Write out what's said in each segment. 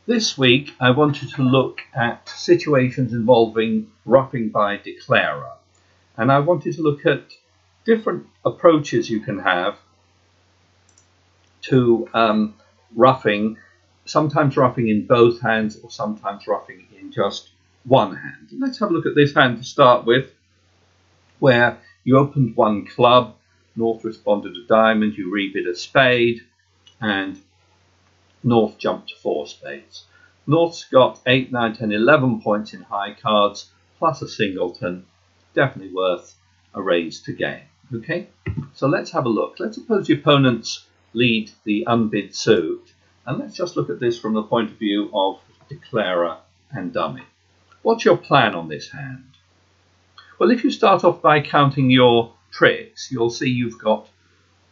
This week I wanted to look at situations involving ruffing by declarer, and I wanted to look at different approaches you can have to ruffing, sometimes ruffing in both hands or sometimes ruffing in just one hand. Let's have a look at this hand to start with, where you opened one club, North responded a diamond, you rebid a spade, and North jumped to 4 spades. North's got 8, 9, 10, 11 points in high cards, plus a singleton, definitely worth a raise to gain. Okay, so let's have a look. Let's suppose the opponents lead the unbid suit, and let's just look at this from the point of view of declarer and dummy. What's your plan on this hand? Well, if you start off by counting your tricks, you'll see you've got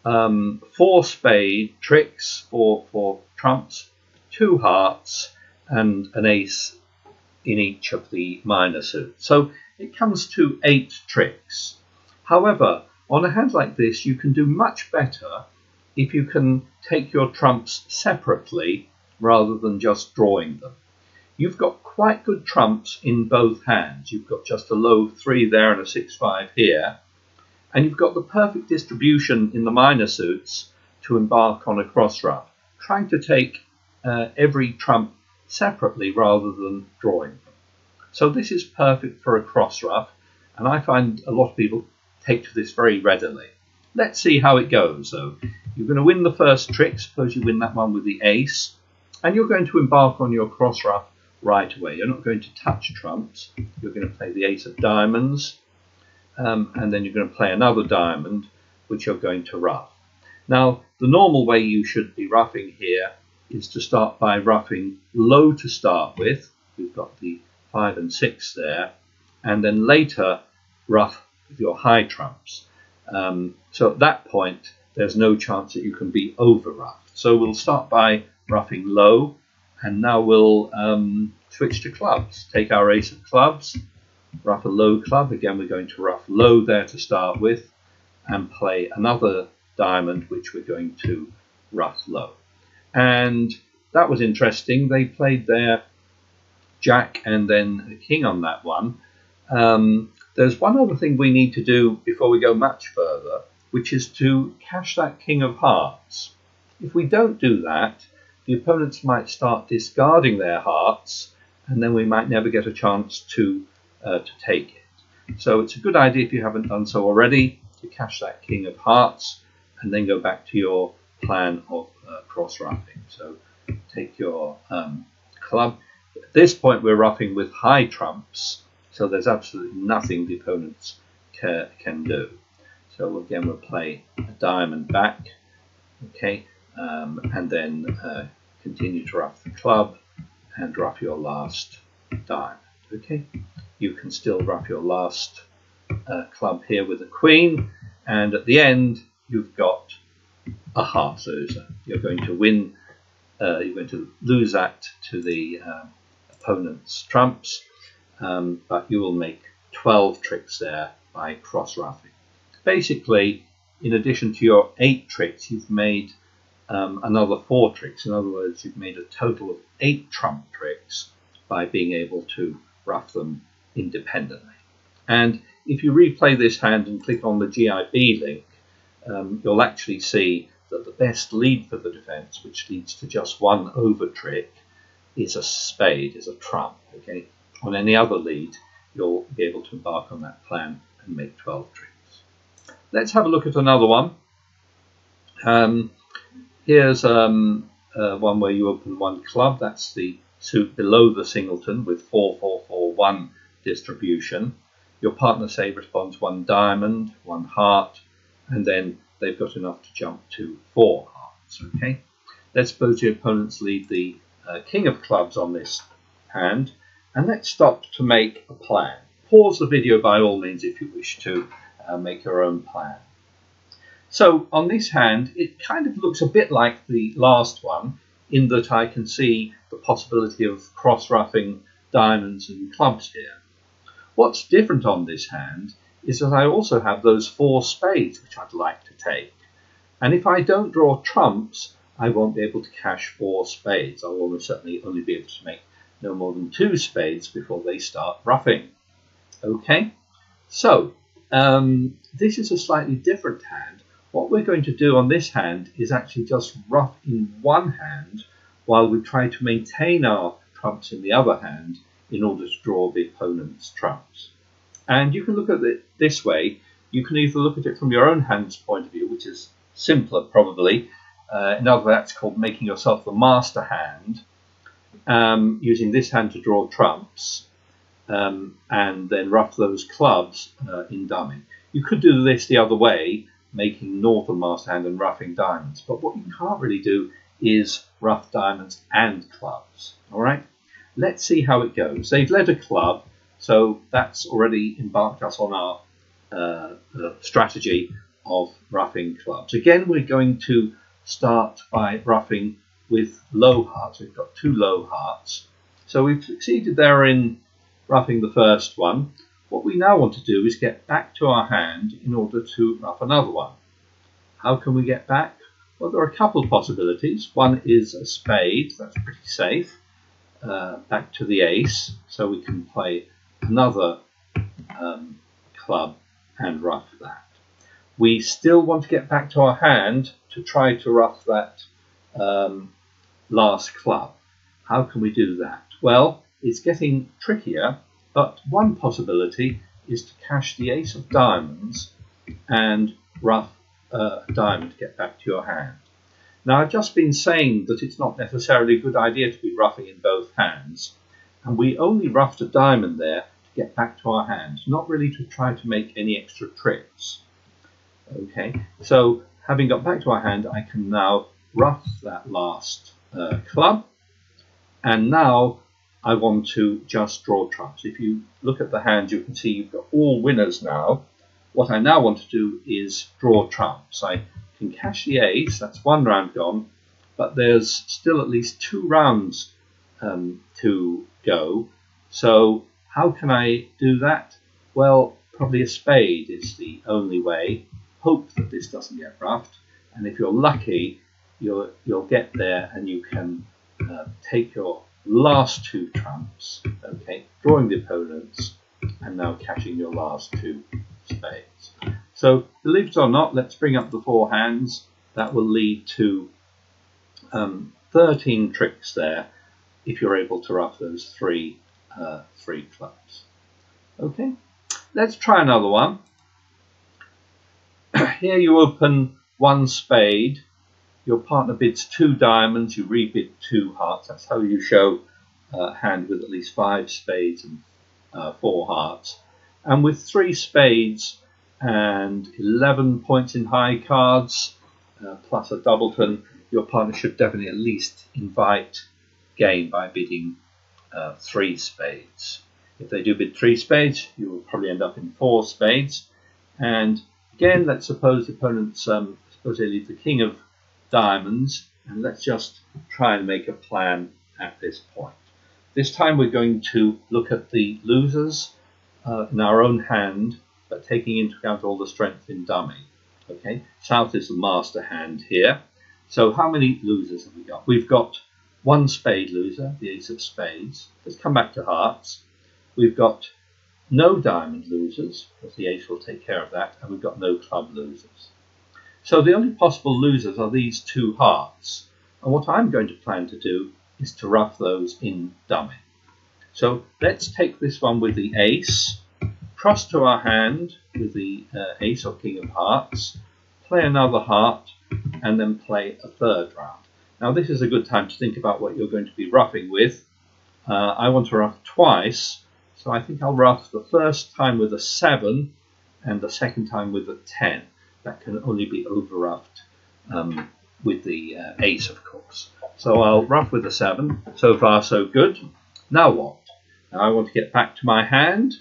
4 spade tricks, 4 trumps, 2 hearts, and an ace in each of the minor suits. So it comes to 8 tricks. However, on a hand like this, you can do much better if you can take your trumps separately rather than just drawing them. You've got quite good trumps in both hands. You've got just a low 3 there and a 6-5 here. And you've got the perfect distribution in the minor suits to embark on a crossruff, trying to take every trump separately rather than drawing them. So this is perfect for a crossruff, and I find a lot of people take to this very readily. Let's see how it goes though. You're going to win the first trick, suppose you win that one with the ace, and you're going to embark on your crossruff right away. You're not going to touch trumps, you're going to play the ace of diamonds, and then you're going to play another diamond, which you're going to ruff. Now, the normal way you should be ruffing here is to start by ruffing low to start with. We've got the 5 and 6 there, and then later ruff with your high trumps. So at that point, there's no chance that you can be over ruffed. So we'll start by ruffing low, and now we'll switch to clubs. Take our ace of clubs, ruff a low club. Again, we're going to ruff low there to start with, and play another diamond, which we're going to ruff low. And that was interesting. They played their jack and then a king on that one. There's one other thing we need to do before we go much further, which is to cash that king of hearts. If we don't do that, the opponents might start discarding their hearts, and then we might never get a chance to take it. So it's a good idea, if you haven't done so already, to cash that king of hearts and then go back to your plan of cross-ruffing. So take your club. At this point we're ruffing with high trumps, so there's absolutely nothing the opponents can do. So again, we'll play a diamond back, okay, and then continue to ruff the club and ruff your last diamond. Okay, you can still ruff your last club here with a queen, and at the end you've got a heart loser. You're going to win, you're going to lose that to the opponent's trumps, but you will make 12 tricks there by cross-ruffing. Basically, in addition to your 8 tricks, you've made another 4 tricks. In other words, you've made a total of 8 trump tricks by being able to ruff them independently. And if you replay this hand and click on the GIB link, you'll actually see that the best lead for the defense, which leads to just 1 over trick, is a spade, is a trump. Okay, on any other lead, you'll be able to embark on that plan and make 12 tricks. Let's have a look at another one. Here's one where you open 1 club. That's the suit below the singleton with 4, 4, 4, 1 distribution. Your partner, say, responds 1 diamond, 1 heart, and then they've got enough to jump to 4 hearts. Okay, let's suppose your opponents lead the king of clubs on this hand, and let's stop to make a plan. Pause the video by all means if you wish to make your own plan. So on this hand, it kind of looks a bit like the last one, in that I can see the possibility of cross-ruffing diamonds and clubs here. What's different on this hand is that I also have those 4 spades which I'd like to take. And if I don't draw trumps, I won't be able to cash 4 spades. I will almost certainly only be able to make no more than 2 spades before they start ruffing. Okay, so this is a slightly different hand. What we're going to do on this hand is actually just ruff in one hand while we try to maintain our trumps in the other hand in order to draw the opponent's trumps. And you can look at it this way. You can either look at it from your own hand's point of view, which is simpler probably. In other words, that's called making yourself the master hand, using this hand to draw trumps, and then ruff those clubs in dummy. You could do this the other way, making north the master hand and ruffing diamonds. But what you can't really do is ruff diamonds and clubs. All right, let's see how it goes. They've led a club, so that's already embarked us on our strategy of ruffing clubs. Again, we're going to start by ruffing with low hearts. We've got 2 low hearts. So we've succeeded there in ruffing the first one. What we now want to do is get back to our hand in order to ruff another one. How can we get back? Well, there are a couple of possibilities. One is a spade, that's pretty safe. Back to the ace, so we can play another club and ruff that. We still want to get back to our hand to try to ruff that last club. How can we do that? Well, it's getting trickier, but one possibility is to cash the ace of diamonds and ruff a diamond to get back to your hand. Now, I've just been saying that it's not necessarily a good idea to be ruffing in both hands, and we only ruffed a diamond there to get back to our hand, not really to try to make any extra tricks. Okay, so having got back to our hand, I can now ruff that last club, and now I want to just draw trumps. If you look at the hand, you can see you've got all winners now. What I now want to do is draw trumps. I can cash the ace, that's 1 round gone, but there's still at least 2 rounds to go. So how can I do that? Well, probably a spade is the only way. Hope that this doesn't get ruffed, and if you're lucky, you'll get there and you can take your last 2 trumps, okay, drawing the opponents, and now cashing your last 2 spades. So, believe it or not, let's bring up the 4 hands. That will lead to 13 tricks there if you're able to ruff those 3 clubs. Okay, let's try another one. Here you open 1 spade, your partner bids 2 diamonds, you rebid 2 hearts. That's how you show a hand with at least 5 spades and 4 hearts. And with 3 spades and 11 points in high cards, plus a doubleton, your partner should definitely at least invite game by bidding 3 spades. If they do bid 3 spades, you will probably end up in 4 spades. And again, let's suppose the opponents, suppose they leave the king of diamonds, and let's just try and make a plan at this point. This time we're going to look at the losers in our own hand, but taking into account all the strength in dummy. Okay, South is the master hand here. So how many losers have we got? We've got 1 spade loser, the ace of spades. Let's come back to hearts. We've got no diamond losers, because the ace will take care of that, and we've got no club losers. So the only possible losers are these 2 hearts, and what I'm going to plan to do is to ruff those in dummy. So let's take this one with the ace, cross to our hand with the ace or king of hearts, play another heart, and then play a 3rd round. Now this is a good time to think about what you're going to be ruffing with. I want to ruff twice, so I think I'll ruff the first time with a 7 and the second time with a 10. That can only be over ruffed with the ace, of course. So I'll ruff with a 7. So far, so good. Now what? Now I want to get back to my hand.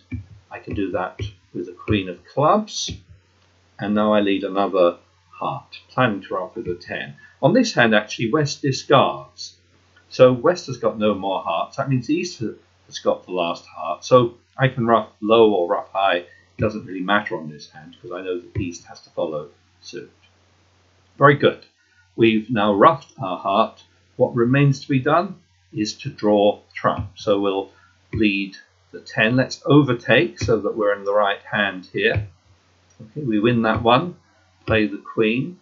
I can do that with the queen of clubs. And now I lead another heart, planning to ruff with a 10. On this hand, actually, West discards. So West has got no more hearts. That means East has got the last heart. So I can ruff low or ruff high. It doesn't really matter on this hand because I know that East has to follow suit. Very good. we've now ruffed our heart. What remains to be done is to draw trump. So we'll lead the 10. Let's overtake so that we're in the right hand here. Okay, we win that one, play the queen,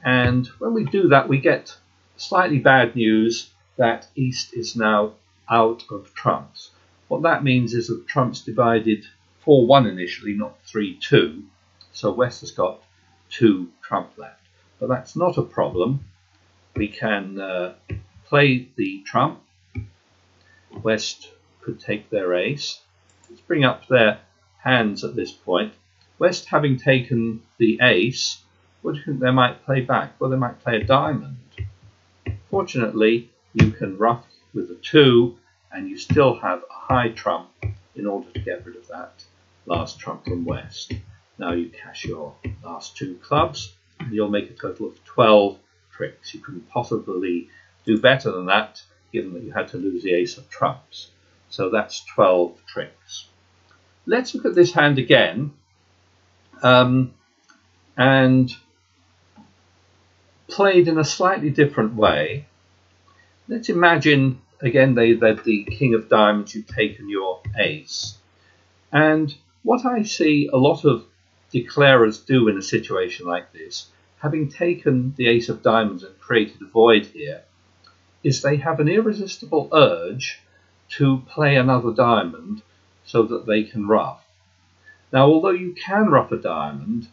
and when we do that we get slightly bad news that East is now out of trumps. What that means is that trumps divided 4-1 initially, not 3-2, so West has got 2 trump left. But that's not a problem. We can play the trump. West could take their ace. Let's bring up their hands at this point. West, having taken the ace, what do you think they might play back? Well, they might play a diamond. Fortunately, you can ruff with a 2, and you still have a high trump in order to get rid of that last trump from West. Now you cash your last 2 clubs, and you'll make a total of 12 tricks. You couldn't possibly do better than that, given that you had to lose the ace of trumps. So that's 12 tricks. Let's look at this hand again. And played in a slightly different way. Let's imagine, again, they've had the king of diamonds, you've taken your ace. And what I see a lot of declarers do in a situation like this, having taken the ace of diamonds and created a void here, is they have an irresistible urge to play another diamond so that they can ruff. Now, although you can ruff a diamond,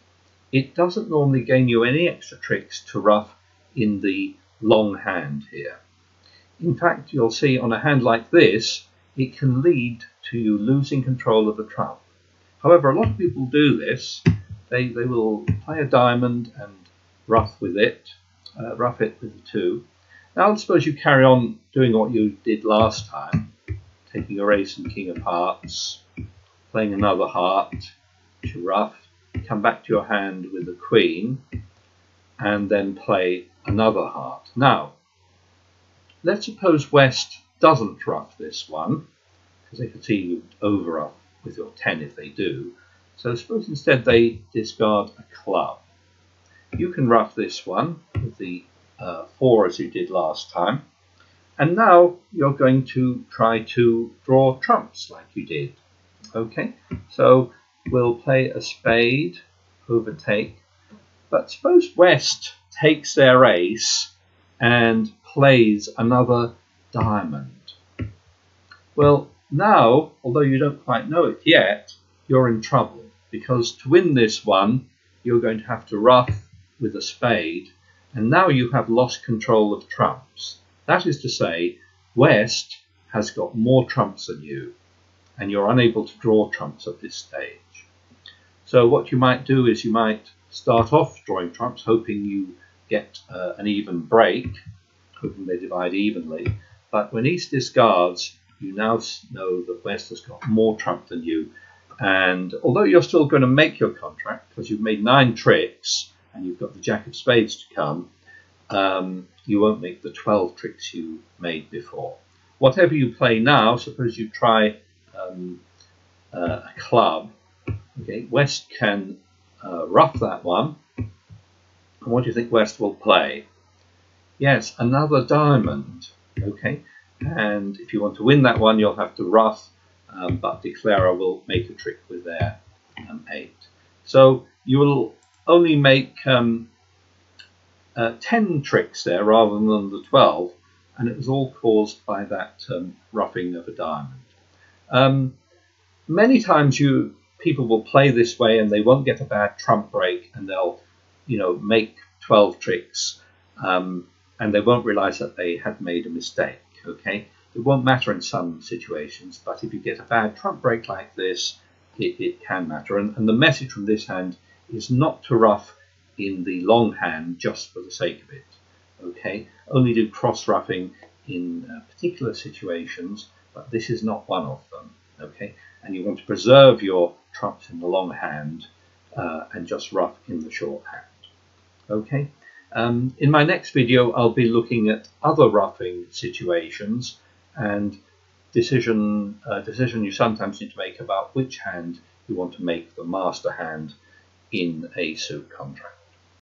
it doesn't normally gain you any extra tricks to ruff in the long hand here. In fact, you'll see on a hand like this, it can lead to you losing control of the trump. However, a lot of people do this. They will play a diamond and ruff with it, ruff it with a 2. Now, let's suppose you carry on doing what you did last time, taking your ace and king of hearts, playing another heart to ruff, come back to your hand with the queen, and then play another heart. Now, let's suppose West doesn't ruff this one, because they could see you over ruff with your 10 if they do. So suppose instead they discard a club. You can ruff this one with the 4 as you did last time. And now you're going to try to draw trumps like you did. Okay, so we'll play a spade, overtake. But suppose West takes their ace and plays another diamond. Well, now, although you don't quite know it yet, you're in trouble, because to win this one, you're going to have to ruff with a spade, and now you have lost control of trumps. That is to say, West has got more trumps than you, and you're unable to draw trumps at this stage. So what you might do is you might start off drawing trumps, hoping you get an even break, hoping they divide evenly. But when East discards, you now know that West has got more trump than you. And although you're still going to make your contract, because you've made 9 tricks, and you've got the Jack of Spades to come, you won't make the 12 tricks you made before. Whatever you play now, suppose you try a club. Okay, West can ruff that one. And what do you think West will play? Yes, another diamond. Okay, and if you want to win that one, you'll have to ruff, but declarer will make a trick with their 8. So you will only make 10 tricks there rather than the 12, and it was all caused by that ruffing of a diamond. Many times people will play this way and they won't get a bad trump break, and they'll make 12 tricks, and they won't realize that they had made a mistake. Okay, it won't matter in some situations, but if you get a bad trump break like this, it can matter. And the message from this hand is not to ruff in the long hand just for the sake of it. Okay, only do cross ruffing in particular situations, but this is not one of them. Okay, and you want to preserve your trumps in the long hand and just ruff in the short hand. Okay, in my next video I'll be looking at other ruffing situations and decision you sometimes need to make about which hand you want to make the master hand in a suit contract.